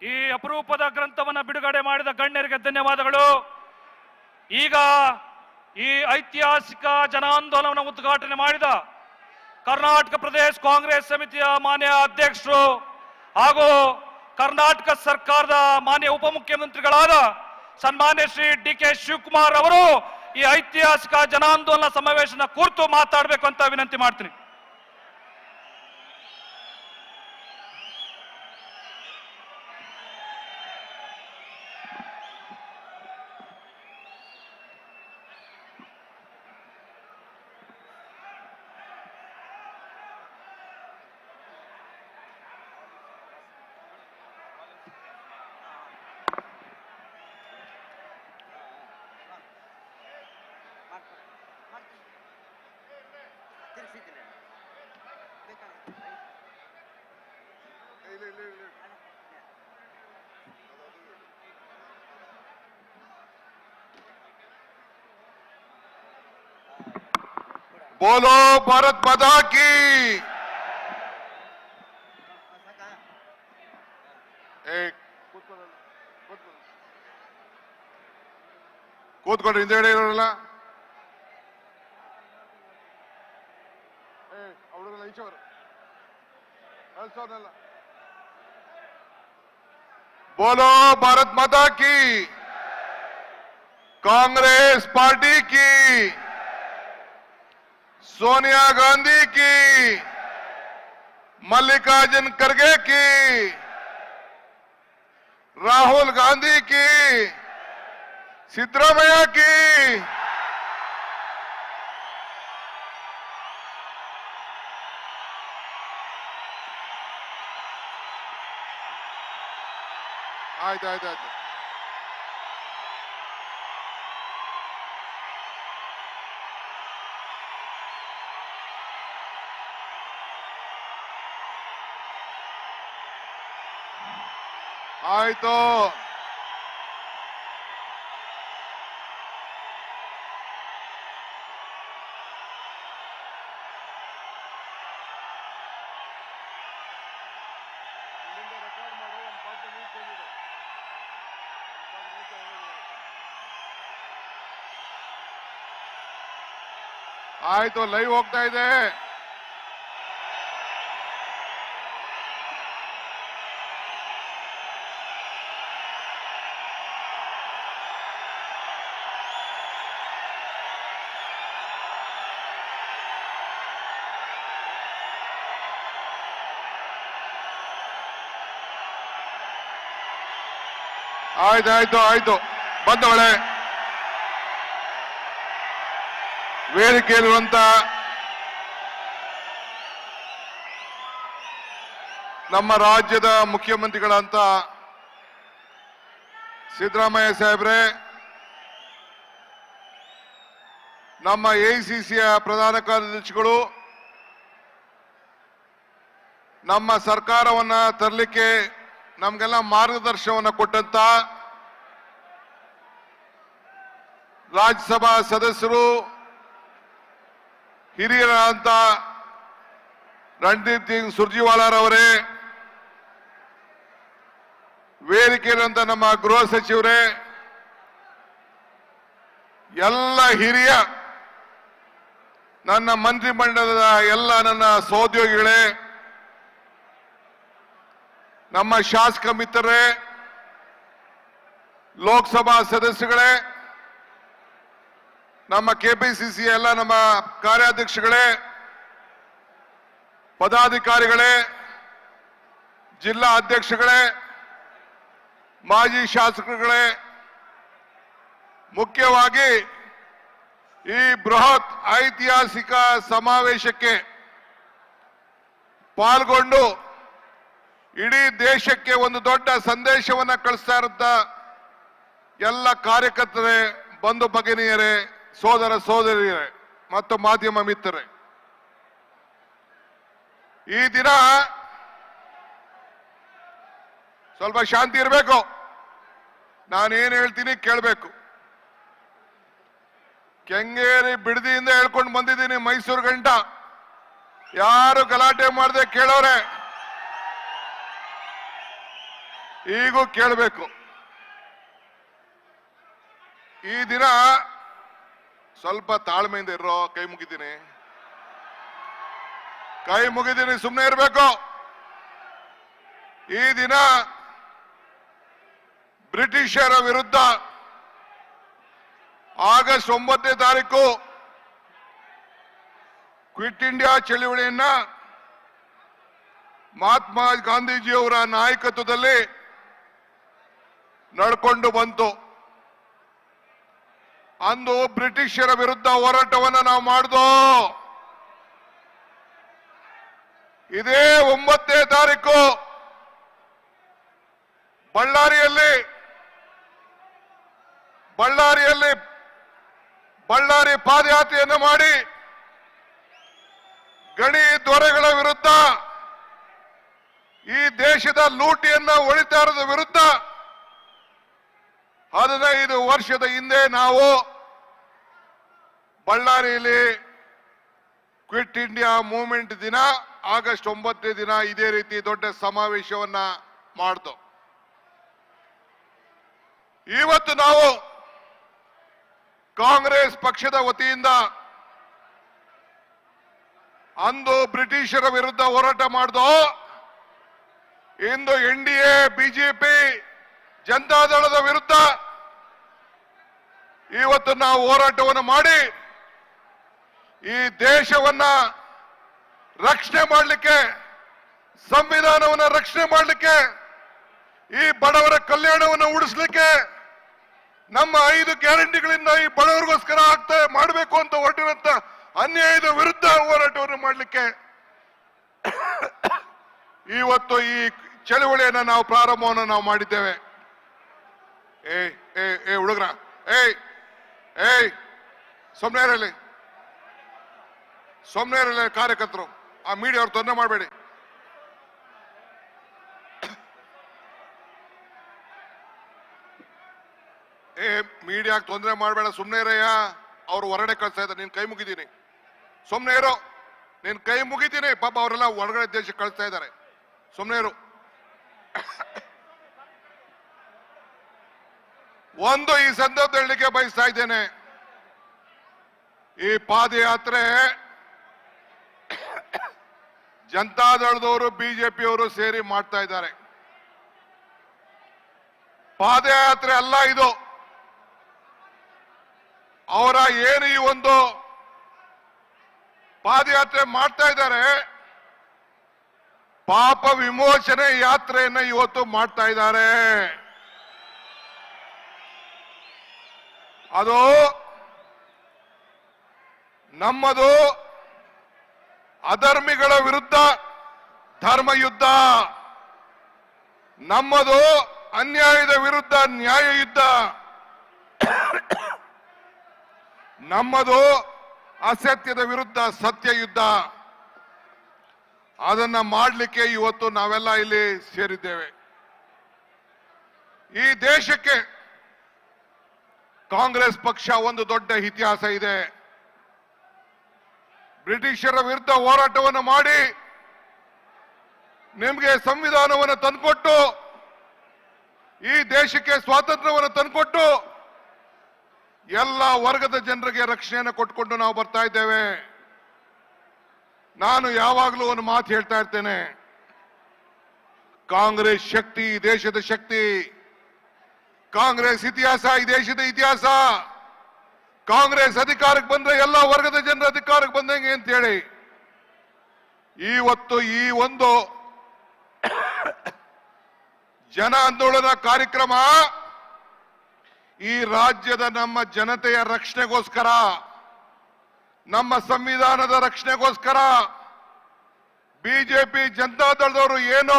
ಈ ಅಪರೂಪದ ಗ್ರಂಥವನ್ನು ಬಿಡುಗಡೆ ಮಾಡಿದ ಗಣ್ಯರಿಗೆ ಧನ್ಯವಾದಗಳು. ಈಗ ಈ ಐತಿಹಾಸಿಕ ಜನಾಂದೋಲನ ಉದ್ಘಾಟನೆ ಮಾಡಿದ ಕರ್ನಾಟಕ ಪ್ರದೇಶ ಕಾಂಗ್ರೆಸ್ ಸಮಿತಿಯ ಮಾನ್ಯ ಅಧ್ಯಕ್ಷರು ಹಾಗೂ ಕರ್ನಾಟಕ ಸರ್ಕಾರದ ಮಾನ್ಯ ಉಪಮುಖ್ಯಮಂತ್ರಿಗಳಾದ ಸನ್ಮಾನ್ಯ ಶ್ರೀ ಡಿ.ಕೆ. ಶಿವಕುಮಾರ್ ಅವರು ಈ ಐತಿಹಾಸಿಕ ಜನಾಂದೋಲನ ಸಮಾವೇಶನ ಕುರಿತು ಮಾತಾಡಬೇಕು ಅಂತ ವಿನಂತಿ ಮಾಡ್ತೀನಿ. बोलो भारत माता की। ಕೂತ್ಕೊಂಡ್ರೆ ಹಿಂದೆಗಡೆ ಇರೋಲ್ಲ ಅವರೆಲ್ಲ ಈಚೆವರು ಕಳ್ಸೋನಲ್ಲ. बोलो भारत माता की, कांग्रेस पार्टी की, सोनिया गांधी की, मल्लिकार्जुन खड़गे की, राहुल गांधी की, सिद्धरामैया की, ಆಯ್ತು ಆಯ್ತು ಆಯ್ತು ಆಯ್ತು. ಆಯ್ತು, ಲೈವ್ ಹೋಗ್ತಾ ಇದೆ. ಆಯ್ತು ಆಯ್ತು ಆಯ್ತು ಬಂದವಳೆ. ವೇದಿಕೆಯಲ್ಲಿರುವಂತ ನಮ್ಮ ರಾಜ್ಯದ ಮುಖ್ಯಮಂತ್ರಿಗಳಂತ ಸಿದ್ದರಾಮಯ್ಯ ಸಾಹೇಬ್ರೆ, ನಮ್ಮ ಎಐಸಿಸಿಯ ಪ್ರಧಾನ ಕಾರ್ಯದರ್ಶಿಗಳು, ನಮ್ಮ ಸರ್ಕಾರವನ್ನ ತರಲಿಕ್ಕೆ ನಮಗೆಲ್ಲ ಮಾರ್ಗದರ್ಶನವನ್ನು ಕೊಟ್ಟಂತ ರಾಜ್ಯಸಭಾ ಸದಸ್ಯರು, ಹಿರಿಯರಾದಂತ ರಣದೀಪ್ ಸಿಂಗ್ ಸುರ್ಜಿವಾಲಾರವರೇ, ವೇದಿಕೆಯಂತ ನಮ್ಮ ಗೃಹ ಸಚಿವರೇ, ಎಲ್ಲ ಹಿರಿಯ ನನ್ನ ಮಂತ್ರಿಮಂಡಲದ ಎಲ್ಲ ನನ್ನ ಸಹೋದ್ಯೋಗಿಗಳೇ, ನಮ್ಮ ಶಾಸಕ ಮಿತ್ರರೇ, ಲೋಕಸಭಾ ಸದಸ್ಯಗಳೇ, ನಮ್ಮ ಕೆಪಿಸಿಸಿ ಎಲ್ಲ ನಮ್ಮ ಕಾರ್ಯಾಧ್ಯಕ್ಷಗಳೇ, ಪದಾಧಿಕಾರಿಗಳೇ, ಜಿಲ್ಲಾ ಅಧ್ಯಕ್ಷಗಳೇ, ಮಾಜಿ ಶಾಸಕರುಗಳೇ, ಮುಖ್ಯವಾಗಿ ಈ ಬೃಹತ್ ಐತಿಹಾಸಿಕ ಸಮಾವೇಶಕ್ಕೆ ಪಾಲ್ಗೊಂಡು ಇಡೀ ದೇಶಕ್ಕೆ ಒಂದು ದೊಡ್ಡ ಸಂದೇಶವನ್ನ ಕಳಿಸ್ತಾ ಇರುತ್ತ ಎಲ್ಲ ಕಾರ್ಯಕರ್ತರೇ, ಬಂಧು ಭಗಿನಿಯರೇ, ಸೋದರ ಸೋದರಿಯರೇ ಮತ್ತು ಮಾಧ್ಯಮ ಮಿತ್ರರೇ, ಈ ದಿನ ಸ್ವಲ್ಪ ಶಾಂತಿ ಇರಬೇಕು. ನಾನೇನು ಹೇಳ್ತೀನಿ ಕೇಳಬೇಕು. ಕೆಂಗೇರಿ ಬಿಡದಿಯಿಂದ ಹೇಳ್ಕೊಂಡು ಬಂದಿದ್ದೀನಿ ಮೈಸೂರು ಗಂಟ. ಯಾರು ಗಲಾಟೆ ಮಾಡದೆ ಕೇಳೋರೆ. ಈಗೂ ಕೇಳಬೇಕು. ಈ ದಿನ ಸ್ವಲ್ಪ ತಾಳ್ಮೆಯಿಂದ ಇರೋ, ಕೈ ಮುಗಿದ್ದೀನಿ, ಸುಮ್ಮನೆ ಇರಬೇಕು. ಈ ದಿನ ಬ್ರಿಟಿಷರ ವಿರುದ್ಧ ಆಗಸ್ಟ್ 9ನೇ ತಾರೀಕು ಕ್ವಿಟ್ ಇಂಡಿಯಾ ಚಳವಳಿಯನ್ನ ಮಹಾತ್ಮ ಗಾಂಧೀಜಿಯವರ ನಾಯಕತ್ವದಲ್ಲಿ ನಡ್ಕೊಂಡು ಬಂತು. ಅಂದು ಬ್ರಿಟಿಷರ ವಿರುದ್ಧ ಹೋರಾಟವನ್ನು ನಾವು ಮಾಡಿದೋ. ಇದೇ 9ನೇ ತಾರೀಕು ಬಳ್ಳಾರಿ ಪಾದಯಾತ್ರೆಯನ್ನು ಮಾಡಿ ಗಣಿ ದೊರೆಗಳ ವಿರುದ್ಧ, ಈ ದೇಶದ ಲೂಟಿಯನ್ನ ಒಳಿತಾರದ ವಿರುದ್ಧ 15 ವರ್ಷದ ಹಿಂದೆ ನಾವು ಬಳ್ಳಾರಿಯಲ್ಲಿ ಕ್ವಿಟ್ ಇಂಡಿಯಾ ಮೂವ್ಮೆಂಟ್ ದಿನ ಆಗಸ್ಟ್ 9ನೇ ದಿನ ಇದೇ ರೀತಿ ದೊಡ್ಡ ಸಮಾವೇಶವನ್ನ ಮಾಡ್ದು. ಇವತ್ತು ನಾವು ಕಾಂಗ್ರೆಸ್ ಪಕ್ಷದ ವತಿಯಿಂದ ಅಂದು ಬ್ರಿಟಿಷರ ವಿರುದ್ಧ ಹೋರಾಟ ಮಾಡ್ದೋ, ಇಂದು NDA, ಬಿಜೆಪಿ, ಜನತಾದಳದ ವಿರುದ್ಧ ಇವತ್ತು ನಾವು ಹೋರಾಟವನ್ನು ಮಾಡಿ ಈ ದೇಶವನ್ನ ರಕ್ಷಣೆ ಮಾಡಲಿಕ್ಕೆ, ಸಂವಿಧಾನವನ್ನ ರಕ್ಷಣೆ ಮಾಡಲಿಕ್ಕೆ, ಈ ಬಡವರ ಕಲ್ಯಾಣವನ್ನು ಉಳಿಸಲಿಕ್ಕೆ, ನಮ್ಮ 5 ಗ್ಯಾರಂಟಿಗಳಿಂದ ಈ ಬಡವರಿಗೋಸ್ಕರ ಮಾಡಬೇಕು ಅಂತ ಹೊರಟಿರುವಂತ ಅನ್ಯಾಯದ ವಿರುದ್ಧ ಹೋರಾಟವನ್ನು ಮಾಡಲಿಕ್ಕೆ ಇವತ್ತು ಈ ಚಳವಳಿಯನ್ನ ನಾವು ಪ್ರಾರಂಭವನ್ನು ನಾವು ಮಾಡಿದ್ದೇವೆ. ಹುಡುಗ್ರ, ಸೊಮ್ನೇರಲ್ಲಿ ಕಾರ್ಯಕರ್ತರು, ಆ ಮೀಡಿಯಾ ಅವ್ರು ತೊಂದರೆ ಮಾಡಬೇಡಿ. ಮೀಡಿಯಾಕ್ಕೆ ತೊಂದರೆ ಮಾಡಬೇಡ, ಸುಮ್ನೆ ಇರಯ್ಯ. ಅವ್ರು ಹೊರಗಡೆ ಕಳ್ಸ್ತಾ ಇದ್ದಾರೆ, ನೀನ್ ಕೈ ಮುಗಿದೀನಿ, ಸುಮ್ನೆ ಇರೋ, ನೀನ್ ಕೈ ಮುಗಿತೀನಿ. ಪಾಪ ಅವರೆಲ್ಲ ಹೊರಗಡೆ ದೇಶಕ್ಕೆ ಕಳಿಸ್ತಾ ಇದ್ದಾರೆ, ಸುಮ್ನೆ ಇರು. ಒಂದು ಈ ಸಂದರ್ಭ ಹೇಳಲಿಕ್ಕೆ ಬಯಸ್ತಾ ಇದ್ದೇನೆ, ಈ ಪಾದಯಾತ್ರೆ ಜನತಾದಳದವರು, ಬಿಜೆಪಿಯವರು ಸೇರಿ ಮಾಡ್ತಾ ಇದ್ದಾರೆ. ಪಾದಯಾತ್ರೆ ಅಲ್ಲ ಇದು. ಅವರ ಏನು ಈ ಒಂದು ಪಾದಯಾತ್ರೆ ಮಾಡ್ತಾ ಇದ್ದಾರೆ, ಪಾಪ ವಿಮೋಚನೆ ಯಾತ್ರೆಯನ್ನ ಇವತ್ತು ಮಾಡ್ತಾ ಇದ್ದಾರೆ. ಅದು ನಮ್ಮದು ಅಧರ್ಮಿಗಳ ವಿರುದ್ಧ ಧರ್ಮ ಯುದ್ಧ, ನಮ್ಮದು ಅನ್ಯಾಯದ ವಿರುದ್ಧ ನ್ಯಾಯ ಯುದ್ಧ, ನಮ್ಮದು ಅಸತ್ಯದ ವಿರುದ್ಧ ಸತ್ಯ ಯುದ್ಧ. ಅದನ್ನ ಮಾಡಲಿಕ್ಕೆ ಇವತ್ತು ನಾವೆಲ್ಲ ಇಲ್ಲಿ ಸೇರಿದ್ದೇವೆ. ಈ ದೇಶಕ್ಕೆ ಕಾಂಗ್ರೆಸ್ ಪಕ್ಷ ಒಂದು ದೊಡ್ಡ ಇತಿಹಾಸ ಇದೆ. ಬ್ರಿಟಿಷರ ವಿರುದ್ಧ ಹೋರಾಟವನ್ನು ಮಾಡಿ ನಿಮಗೆ ಸಂವಿಧಾನವನ್ನು ತಂದುಕೊಟ್ಟು, ಈ ದೇಶಕ್ಕೆ ಸ್ವಾತಂತ್ರ್ಯವನ್ನು ತಂದುಕೊಟ್ಟು, ಎಲ್ಲ ವರ್ಗದ ಜನರಿಗೆ ರಕ್ಷಣೆಯನ್ನು ಕೊಟ್ಕೊಂಡು ನಾವು ಬರ್ತಾ ಇದ್ದೇವೆ. ನಾನು ಯಾವಾಗಲೂ ಒಂದು ಮಾತು ಹೇಳ್ತಾ ಇರ್ತೇನೆ, ಕಾಂಗ್ರೆಸ್ ಶಕ್ತಿ ಈ ದೇಶದ ಶಕ್ತಿ, ಕಾಂಗ್ರೆಸ್ ಇತಿಹಾಸ ಈ ದೇಶದ ಇತಿಹಾಸ. ಕಾಂಗ್ರೆಸ್ ಅಧಿಕಾರಕ್ಕೆ ಬಂದ್ರೆ ಎಲ್ಲ ವರ್ಗದ ಜನರ ಅಧಿಕಾರಕ್ಕೆ ಬಂದಂಗೆ ಅಂತ ಹೇಳಿ ಇವತ್ತು ಈ ಒಂದು ಜನ ಆಂದೋಲನ ಕಾರ್ಯಕ್ರಮ ಈ ರಾಜ್ಯದ ನಮ್ಮ ಜನತೆಯ ರಕ್ಷಣೆಗೋಸ್ಕರ, ನಮ್ಮ ಸಂವಿಧಾನದ ರಕ್ಷಣೆಗೋಸ್ಕರ ಬಿಜೆಪಿ ಜನತಾದಳದವರು ಏನು